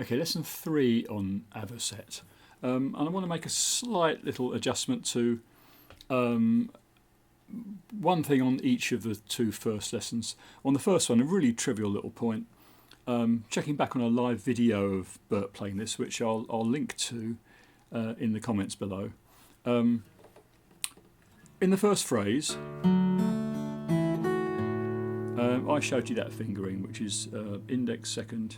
Okay, lesson 3 on Avocet. And I want to make a slight little adjustment to one thing on each of the two first lessons. On the first one, a really trivial little point, checking back on a live video of Bert playing this, which I'll link to in the comments below. In the first phrase, I showed you that fingering, which is index, second,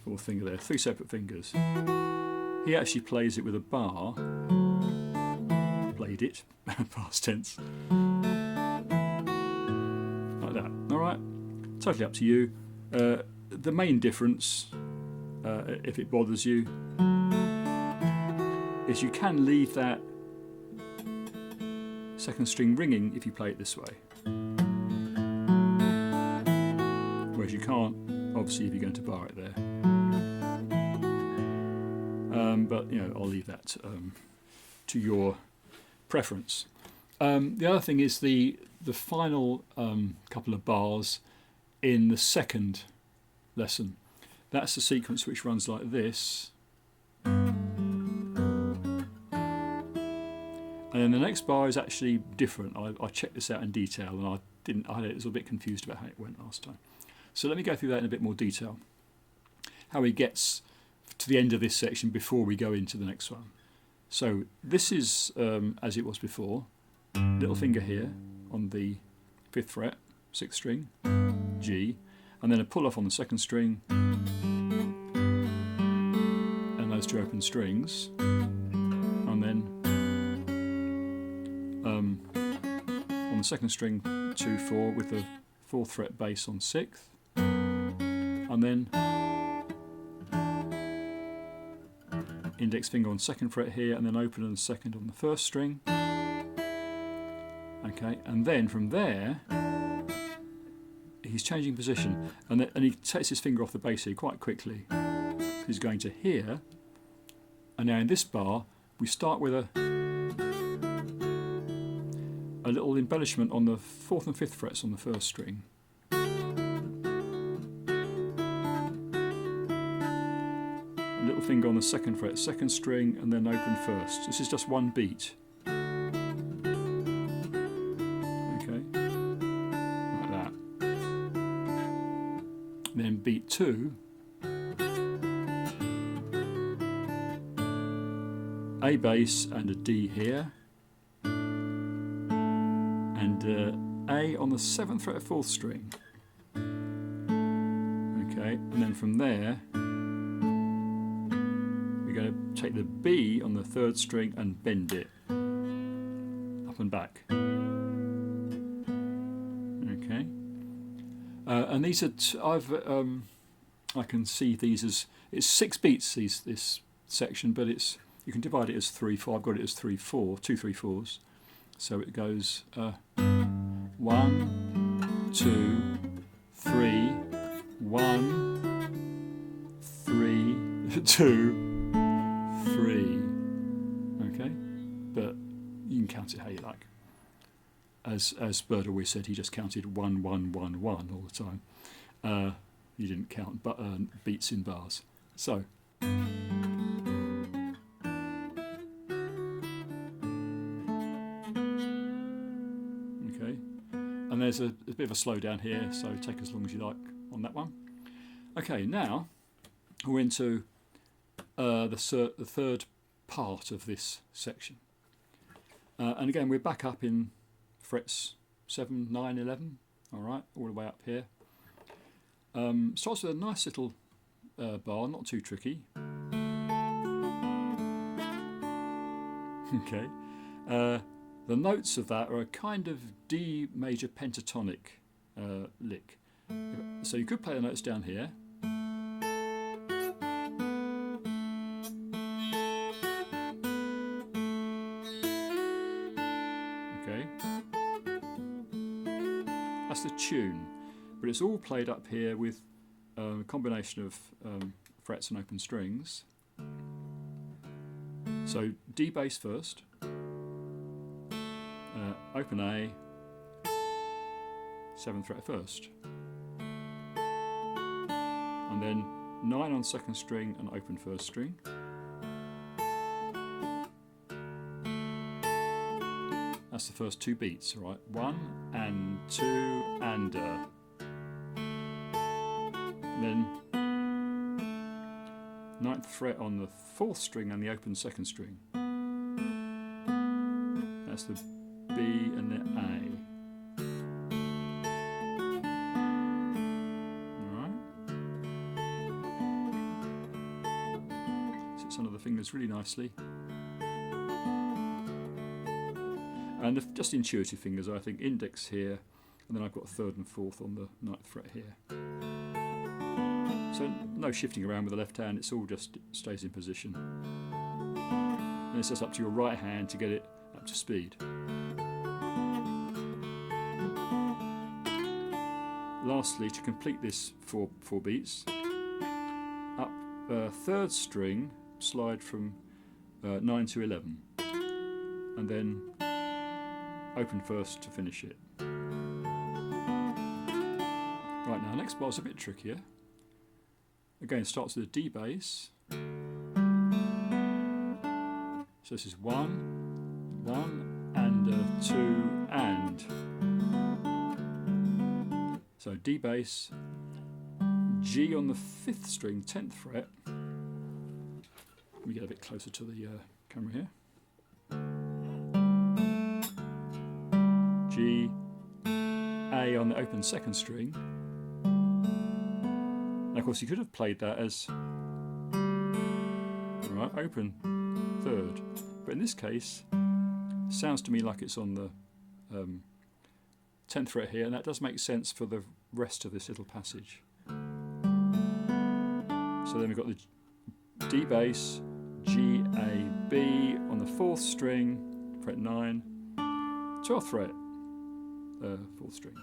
fourth finger there, 3 separate fingers. He actually plays it with a bar, played it, past tense, like that. Alright, totally up to you. The main difference, if it bothers you, is you can leave that second string ringing if you play it this way. Whereas you can't, obviously, if you're going to bar it there. But you know, I'll leave that to your preference. The other thing is the final couple of bars in the second lesson. That's the sequence which runs like this, and then the next bar is actually different. I checked this out in detail, and I was a bit confused about how it went last time. So let me go through that in a bit more detail. How he gets to the end of this section before we go into the next one. So this is as it was before. Little finger here on the 5th fret, 6th string, G, and then a pull off on the 2nd string, and those 2 open strings, and then on the 2nd string 2-4 with the 4th fret bass on 6th, and then index finger on 2nd fret here, and then open and 2nd on the 1st string. Okay, and then from there he's changing position, and he takes his finger off the bass here quite quickly. He's going to here, and now in this bar we start with a little embellishment on the 4th and 5th frets on the 1st string. Little finger on the 2nd fret, 2nd string, and then open 1st. This is just one beat. Okay, like that. Then beat 2, A bass and a D here, and A on the 7th fret of 4th string. Okay, and then from there going to take the B on the 3rd string and bend it up and back. Okay, and these are I can see these as, it's 6 beats this section, but you can divide it as 3/4. I've got it as 3/4, 2 3/4s. So it goes 1 2 3 1 3 2 3. Okay, but you can count it how you like. As Bert always said, he just counted 1 1 1 1 all the time. You didn't count beats in bars. So okay, and there's a bit of a slowdown here, so take as long as you like on that one. Okay, now we're into the third part of this section, and again we're back up in frets 7, 9, 11. All right, all the way up here. Starts with a nice little bar, not too tricky. Okay, the notes of that are a kind of D major pentatonic lick. So you could play the notes down here. That's the tune, but it's all played up here with a combination of frets and open strings. So D bass first, open A, 7th fret first, and then 9 on second string and open first string. That's the first 2 beats, all right? 1 and 2 and then 9th fret on the 4th string and the open second string. That's the B and the A. Alright. Sits under the fingers really nicely. And just intuitive fingers, I think. Index here, and then I've got 3rd and 4th on the 9th fret here. So no shifting around with the left hand, it's all just stays in position. And it's just up to your right hand to get it up to speed. Lastly, to complete this four beats, up 3rd string, slide from 9 to 11, and then open first to finish it. Right, now next bar's a bit trickier. Again, it starts with a D bass. So this is 1, 1 and 2 and. So D bass, G on the 5th string, 10th fret. Let me get a bit closer to the camera here. G, A on the open second string. And of course you could have played that as right, open 3rd, but in this case it sounds to me like it's on the 10th fret here, and that does make sense for the rest of this little passage. So then we've got the D bass, G, A, B on the 4th string, fret 9, 12th fret, 4th string.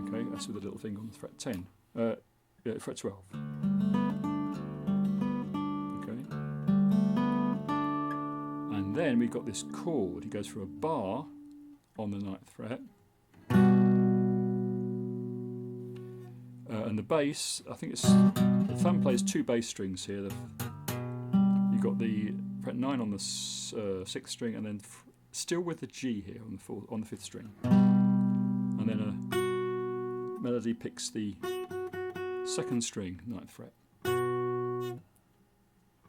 Okay, that's with a little finger on the fret 10, yeah, fret 12. Okay, and then we've got this chord. It goes for a bar on the 9th fret, and the bass, I think it's the thumb plays 2 bass strings here. You've got the fret 9 on the 6th string, and then still with the G here on the 5th string, and then a melody picks the 2nd string, 9th fret,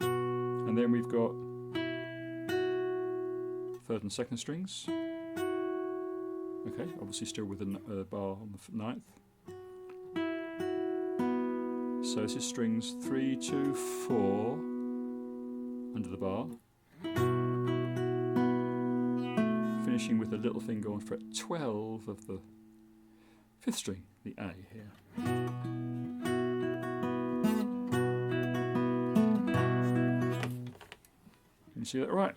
and then we've got 3rd and 2nd strings. Okay, obviously still with a bar on the 9th. So this is strings 3, 2, 4 under the bar, finishing with a little finger on fret 12 of the 5th string, the A here. Can you see that right?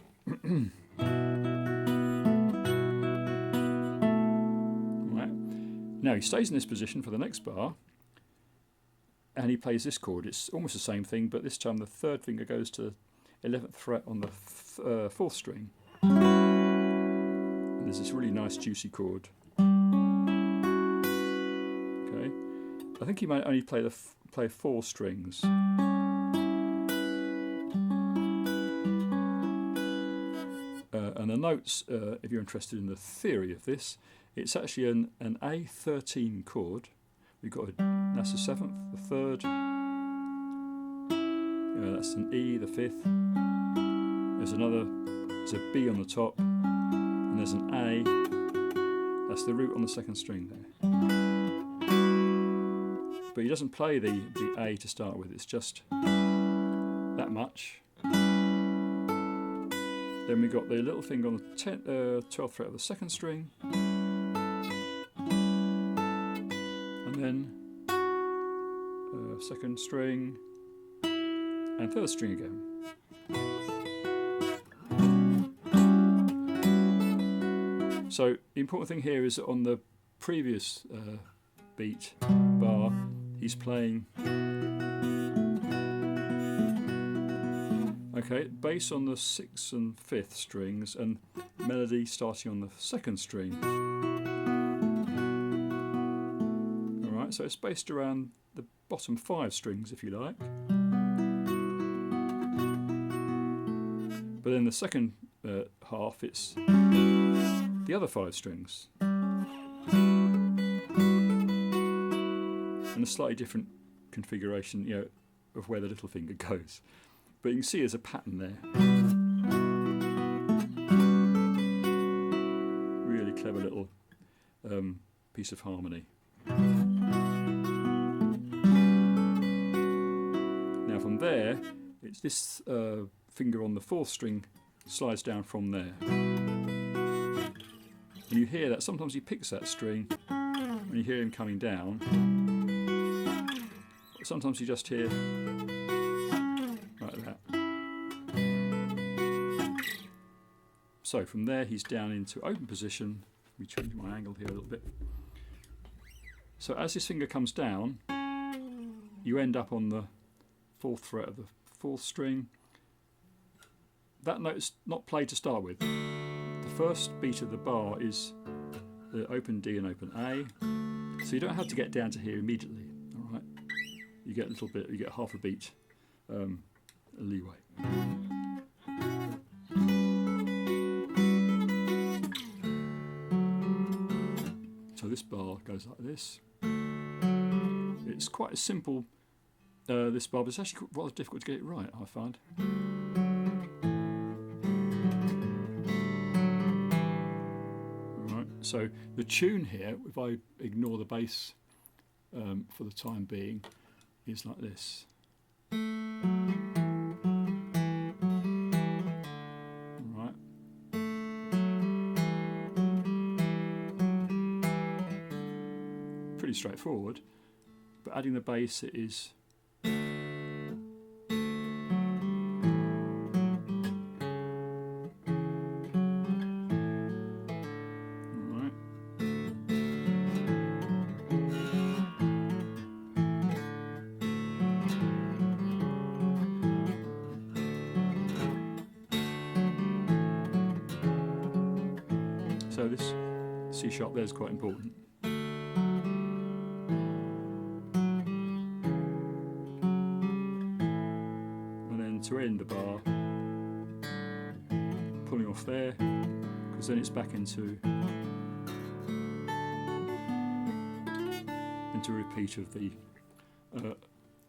Right. Now he stays in this position for the next bar, and he plays this chord. It's almost the same thing, but this time the 3rd finger goes to 11th fret on the 4th string. And there's this really nice juicy chord. Okay, I think he might only play 4 strings. And the notes, if you're interested in the theory of this, it's actually an A13 chord. We've got that's the 7th, the 3rd, that's an E, the 5th, there's a B on the top, and there's an A, that's the root on the 2nd string there. But he doesn't play the A to start with, it's just that much. Then we got the little finger on the 12th fret of the 2nd string, and then 2nd string and 3rd string again. So the important thing here is that on the previous beat bar, he's playing bass on the 6th and 5th strings and melody starting on the 2nd string. Alright, so it's based around the bottom 5 strings, if you like. But then the second half, it's the other 5 strings. And a slightly different configuration, you know, of where the little finger goes. But you can see there's a pattern there. Really clever little piece of harmony. Now from there, it's this finger on the 4th string slides down from there. And you hear that, sometimes he picks that string when you hear him coming down. Sometimes you just hear like that. So from there he's down into open position. Let me change my angle here a little bit. So as this finger comes down, you end up on the 4th fret of the 4th string. That note's not played to start with. The first beat of the bar is the open D and open A, so you don't have to get down to here immediately. All right, you get a little bit, you get half a beat leeway. So this bar goes like this. It's quite a simple, this bar, but it's actually rather difficult to get it right, I find. Alright, so the tune here, if I ignore the bass for the time being, is like this. Alright. Pretty straightforward, but adding the bass, it is alright. So this C sharp there is quite important. To end the bar, pulling off there, because then it's back into a repeat of the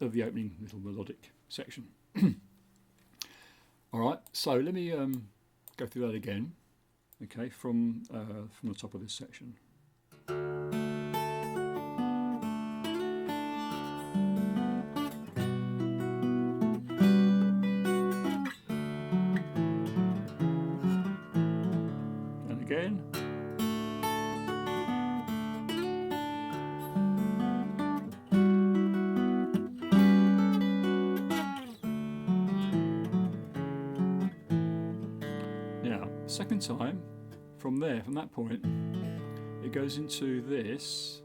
opening little melodic section. All right, so let me go through that again. Okay, from the top of this section. Again. Now, second time, from there, from that point, it goes into this.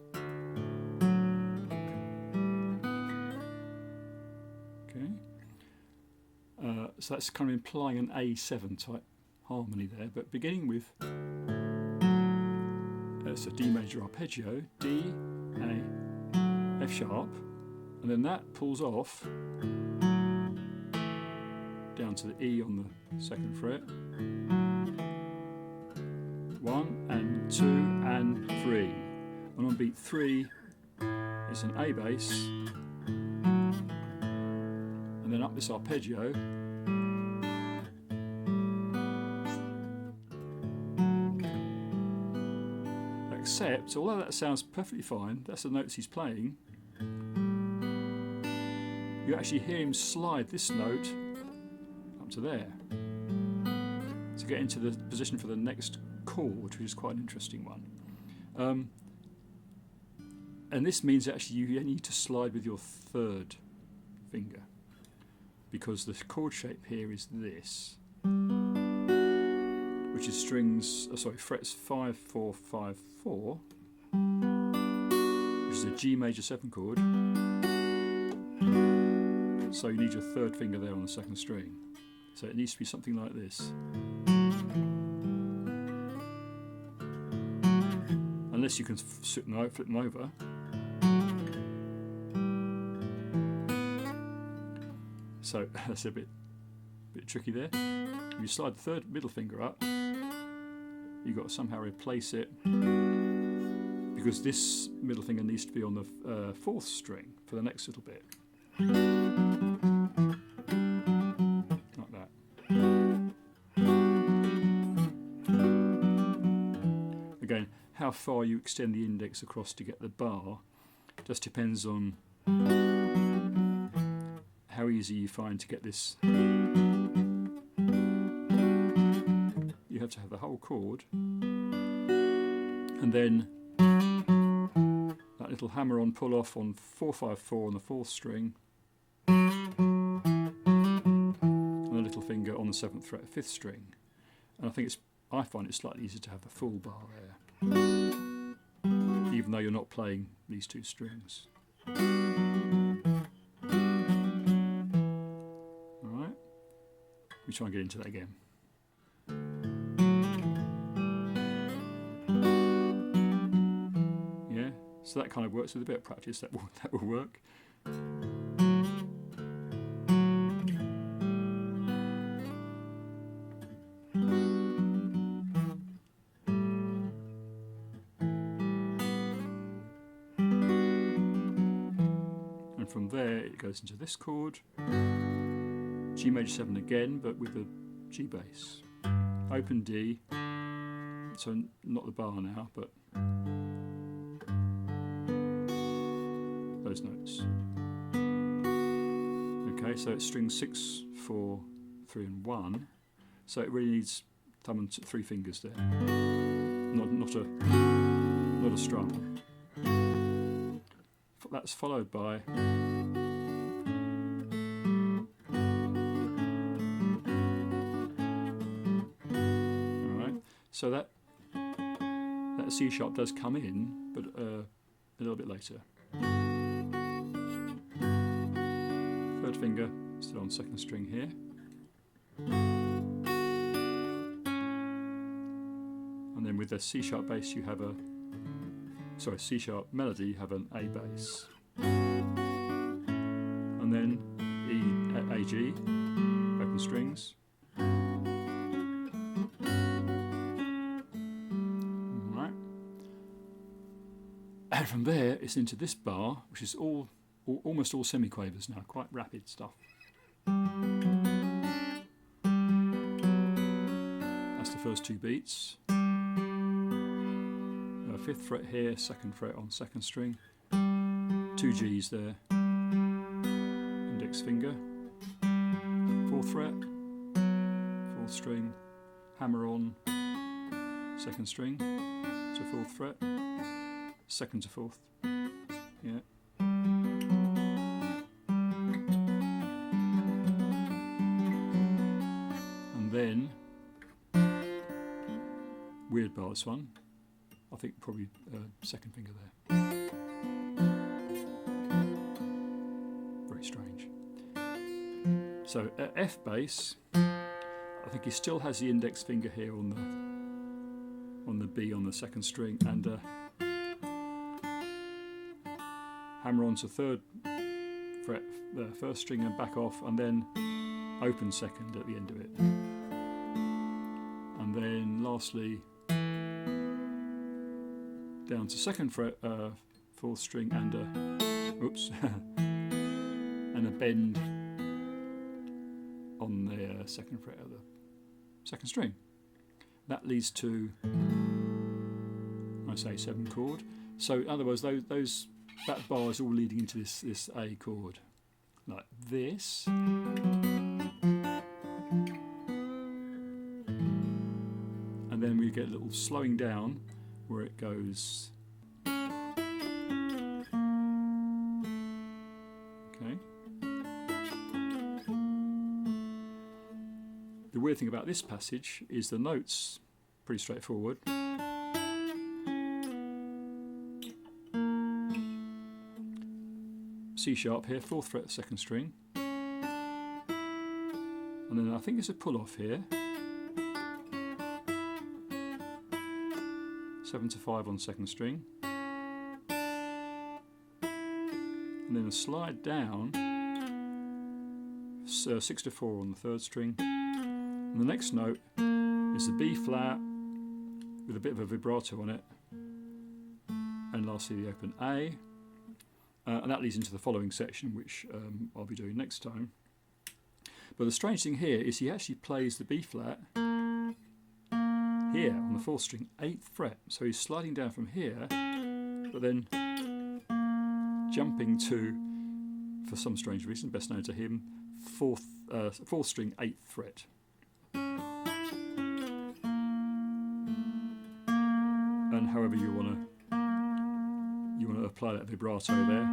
Okay. So that's kind of implying an A7 type harmony there, but beginning with it's a D major arpeggio, D, A, F sharp, and then that pulls off down to the E on the 2nd fret. 1 and 2 and 3. And on beat 3 it's an A bass, and then up this arpeggio. Except, although that sounds perfectly fine, that's the notes he's playing, you actually hear him slide this note up to there to get into the position for the next chord, which is quite an interesting one. And this means actually you need to slide with your 3rd finger, because the chord shape here is this, which is frets 5, 4, 5, 4, which is a G major 7 chord. So you need your 3rd finger there on the 2nd string. So it needs to be something like this. Unless you can flip them over. So that's a bit tricky there. If you slide the third middle finger up, you've got to somehow replace it, because this middle finger needs to be on the 4th string for the next little bit. Like that. Again, how far you extend the index across to get the bar just depends on how easy you find to get this. You have to have the whole chord, and then that little hammer-on pull-off on 4/5/4 on the 4th string, and the little finger on the 7th fret 5th string. And I find it slightly easier to have the full bar there, even though you're not playing these 2 strings. Alright, we try and get into that again. Yeah, so that kind of works. With a bit of practice, that will work. And from there it goes into this chord, G major 7 again, but with the G bass. Open D, so not the bar now, but those notes. Okay, so it's string 6, 4, 3 and 1, so it really needs thumb and 3 fingers there, not a strum. That's followed by so that C sharp does come in, but a little bit later. 3rd finger still on 2nd string here. And then with the C sharp bass you have C sharp melody, you have an A bass. And then A G, open strings. And from there, it's into this bar, which is almost all semiquavers now, quite rapid stuff. That's the first 2 beats. 5th fret here, 2nd fret on 2nd string, 2 Gs there, index finger, 4th fret, 4th string, hammer on, 2nd string to 4th fret. 2nd to 4th, yeah. And then, weird bar this one, I think probably 2nd finger there. Very strange. So at F bass, I think he still has the index finger here on the B on the 2nd string, and hammer on to 3rd fret, the 1st string and back off, and then open 2nd at the end of it. And then lastly, down to 2nd fret, 4th string and and a bend on the 2nd fret of the 2nd string. That leads to, I say, 7 chord. So in other words, that bar is all leading into this A chord, like this. And then we get a little slowing down where it goes. Okay. The weird thing about this passage is the notes pretty straightforward. C sharp here, 4th fret, 2nd string, and then I think there's a pull off here, 7 to 5 on 2nd string, and then a slide down 6 to 4 on the 3rd string. And the next note is the B flat with a bit of a vibrato on it, and lastly the open A. And that leads into the following section, which I'll be doing next time. But the strange thing here is he actually plays the B flat here on the 4th string, 8th fret. So he's sliding down from here, but then jumping to, for some strange reason, best known to him, 4th string, 8th fret. And however you want to apply that vibrato there.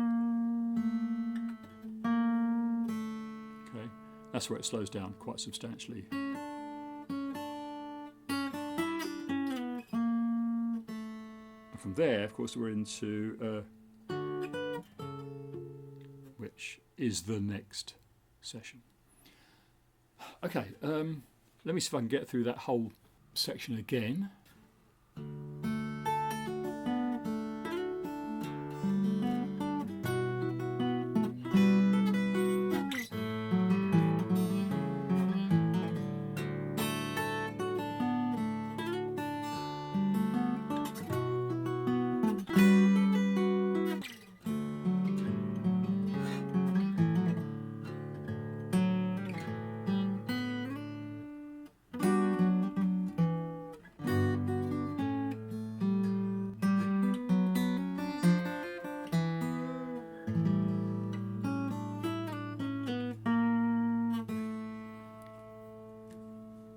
Okay, that's where it slows down quite substantially. And from there, of course, we're into which is the next session. Okay, let me see if I can get through that whole section again.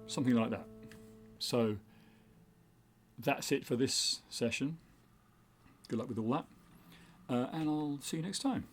Something like that. So that's it for this session. Good luck with all that, and I'll see you next time.